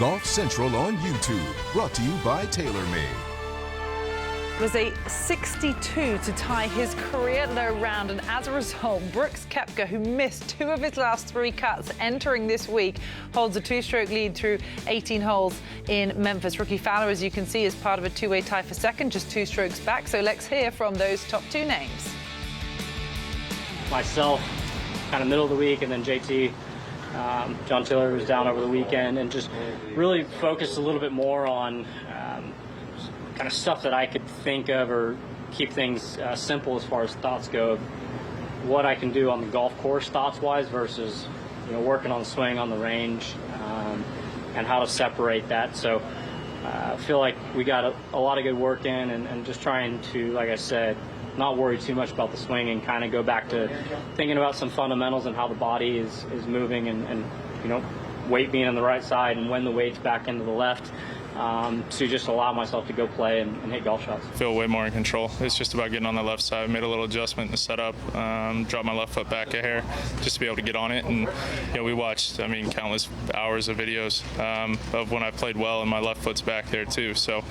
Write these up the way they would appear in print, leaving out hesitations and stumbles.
Golf Central on YouTube, brought to you by TaylorMade. It was a 62 to tie his career low round, and as a result, Brooks Koepka, who missed 2 of his last 3 cuts entering this week, holds a 2-stroke lead through 18 holes in Memphis. Rickie Fowler, as you can see, is part of a 2-way tie for second, just 2 strokes back. So let's hear from those top 2 names. Myself, kind of middle of the week, and then JT, John Taylor, was down over the weekend, and just really focused a little bit more on kind of stuff that I could think of or keep things simple as far as thoughts go, of what I can do on the golf course thoughts-wise versus, working on the swing on the range, and how to separate that. So I feel like we got a lot of good work in, and just trying to, like I said, not worry too much about the swing and kind of go back to thinking about some fundamentals and how the body is moving, and weight being on the right side and when the weight's back into the left, to just allow myself to go play and hit golf shots. I feel way more in control. It's just about getting on the left side. Made a little adjustment in the setup, dropped my left foot back a hair just to be able to get on it. And we watched, countless hours of videos of when I played well, and my left foot's back there too. So,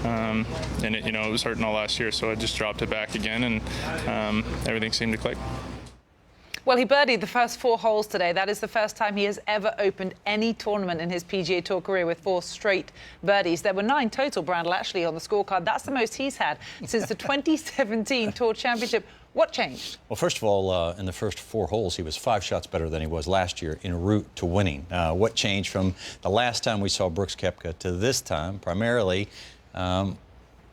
and it was hurting all last year, so I just dropped it back again, and everything seemed to click. Well, he birdied the first 4 holes today. That is the first time he has ever opened any tournament in his PGA Tour career with 4 straight birdies. There were 9 total, Brandel, actually, on the scorecard. That's the most he's had since the 2017 Tour Championship. What changed? Well, first of all, in the first 4 holes, he was 5 shots better than he was last year en route to winning. What changed from the last time we saw Brooks Koepka to this time, primarily,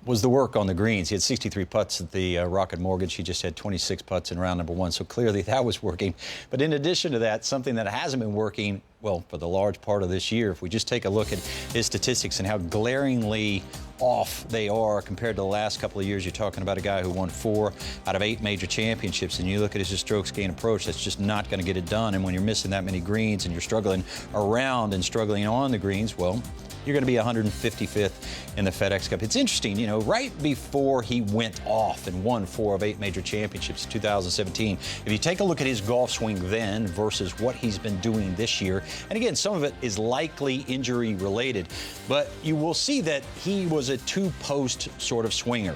was the work on the greens. He had 63 putts at the Rocket Mortgage. He just had 26 putts in round number 1, so clearly that was working. But in addition to that, something that hasn't been working, well, for the large part of this year, if we just take a look at his statistics and how glaringly off they are compared to the last couple of years. You're talking about a guy who won 4 out of 8 major championships, and you look at his strokes gain approach, that's just not going to get it done. And when you're missing that many greens and you're struggling around and struggling on the greens, well, you're going to be 155th in the FedEx Cup. It's interesting, right before he went off and won 4 of 8 major championships in 2017, if you take a look at his golf swing then versus what he's been doing this year, and again, some of it is likely injury related, but you will see that he was a 2-post sort of swinger.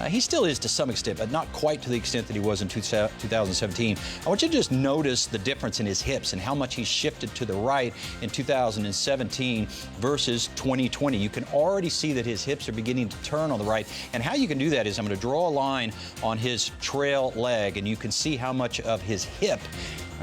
He still is to some extent, but not quite to the extent that he was in 2017. I want you to just notice the difference in his hips and how much he shifted to the right in 2017 versus 2020. You can already see that his hips are beginning to turn on the right. And how you can do that is I'm going to draw a line on his trail leg, and you can see how much of his hip,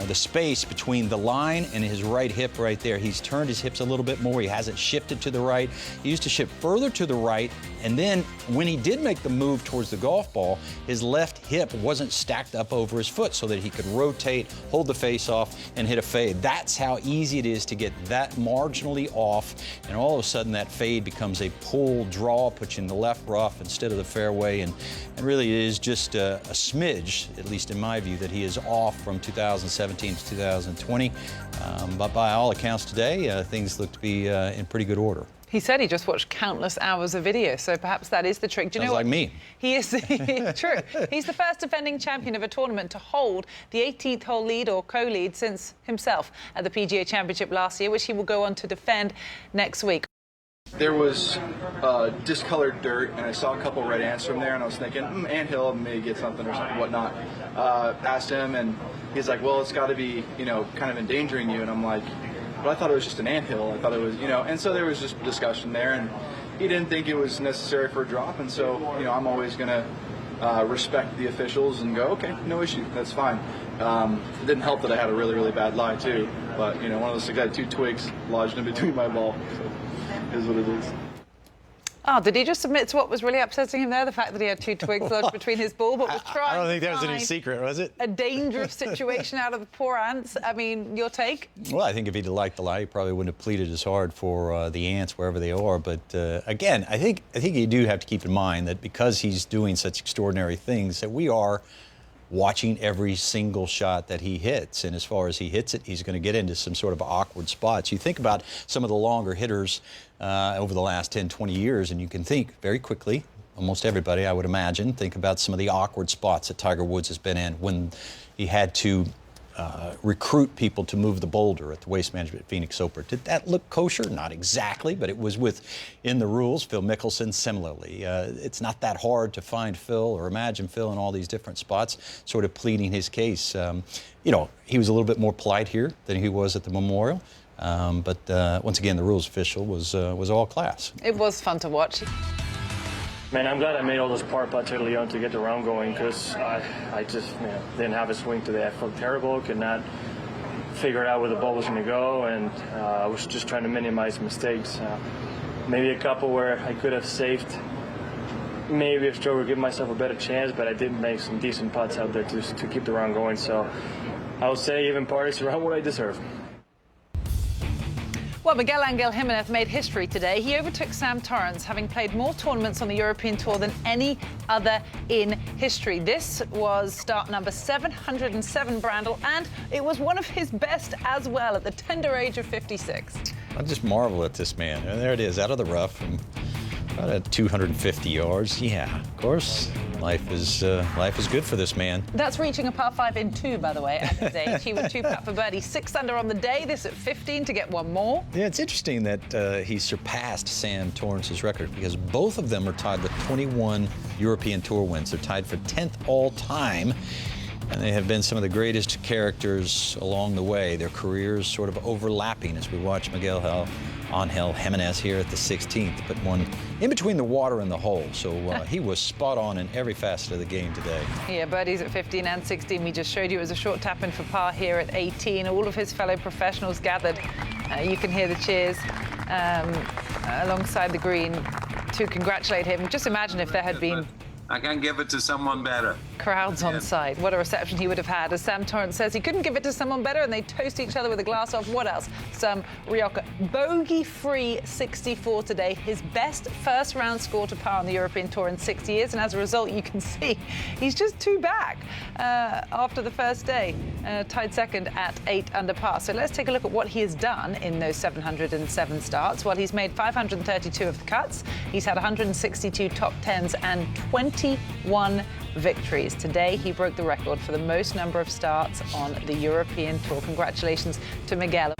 the space between the line and his right hip right there. He's turned his hips a little bit more. He hasn't shifted to the right. He used to shift further to the right, and then when he did make the move towards the golf ball, his left hip wasn't stacked up over his foot so that he could rotate, hold the face off, and hit a fade. That's how easy it is to get that marginally off, and all of a sudden that fade becomes a pull draw, puts you in the left rough instead of the fairway, and really it is just a smidge, at least in my view, that he is off from 2017 to 2020. But by all accounts today, things look to be in pretty good order. He said he just watched countless hours of video, so perhaps that is the trick. Do you know what? Like me. He is true. He's the first defending champion of a tournament to hold the 18th hole lead or co-lead since himself at the PGA Championship last year, which he will go on to defend next week. There was discolored dirt, and I saw a couple red ants from there, and I was thinking, anthill, may get something or something, whatnot. Asked him, and he's like, well, it's got to be, kind of endangering you. And I'm like, but I thought it was just an anthill. I thought it was, and so there was just discussion there, and he didn't think it was necessary for a drop, and so, I'm always going to respect the officials and go, okay, no issue, that's fine. It didn't help that I had a really, really bad lie, too, but, one of those things, I had 2 twigs lodged in between my ball, so it is what it is. Oh, did he just admit to what was really upsetting him there? The fact that he had 2 twigs lodged between his ball, but was trying I don't think to that was any find secret, was it? a dangerous situation out of the poor ants. I mean, your take? Well, I think if he'd liked the lie, he probably wouldn't have pleaded as hard for the ants wherever they are. But again, I think you do have to keep in mind that because he's doing such extraordinary things, that we are watching every single shot that he hits. And as far as he hits it, he's going to get into some sort of awkward spots. You think about some of the longer hitters over the last 10, 20 years, and you can think very quickly, almost everybody, I would imagine, think about some of the awkward spots that Tiger Woods has been in when he had to recruit people to move the boulder at the Waste Management Phoenix Open. Did that look kosher? Not exactly, but it was within the rules. Phil Mickelson, similarly. It's not that hard to find Phil or imagine Phil in all these different spots, sort of pleading his case. You know, he was a little bit more polite here than he was at the Memorial. But once again, the rules official was all class. It was fun to watch. Man, I'm glad I made all those par putts early on to get the round going, because I just didn't have a swing today. I felt terrible, could not figure out where the ball was going to go, and I was just trying to minimize mistakes. Maybe a couple where I could have saved maybe a stroke or give myself a better chance, but I did make some decent putts out there to keep the round going. So I would say even par is around what I deserve. Well, Miguel Angel Jiménez made history today. He overtook Sam Torrance, having played more tournaments on the European Tour than any other in history. This was start number 707, Brandel, and it was one of his best as well at the tender age of 56. I just marvel at this man. And there it is, out of the rough, from about at 250 yards. Yeah, of course, life is good for this man. That's reaching a par 5 in 2, by the way, at his age. He was 2 putt for birdie, 6 under on the day. This at 15 to get one more. Yeah, it's interesting that he surpassed Sam Torrance's record, because both of them are tied with 21 European Tour wins. They're tied for 10th all time. And they have been some of the greatest characters along the way. Their careers sort of overlapping as we watch Miguel Angel Jiménez here at the 16th to put one in between the water and the hole. So he was spot on in every facet of the game today. Yeah, birdies at 15 and 16. We just showed you it was a short tap-in for par here at 18. All of his fellow professionals gathered. You can hear the cheers alongside the green to congratulate him. Just imagine if there had been... I can give it to someone better. Crowds on site. What a reception he would have had. As Sam Torrance says, he couldn't give it to someone better, and they toast each other with a glass of what else? Some Rioja. Bogey-free 64 today. His best first-round score to par on the European Tour in 6 years, and as a result, you can see he's just 2 back after the first day, tied second at 8 under par. So let's take a look at what he has done in those 707 starts. Well, he's made 532 of the cuts. He's had 162 top 10s and 21 victories. Today, he broke the record for the most number of starts on the European Tour. Congratulations to Miguel.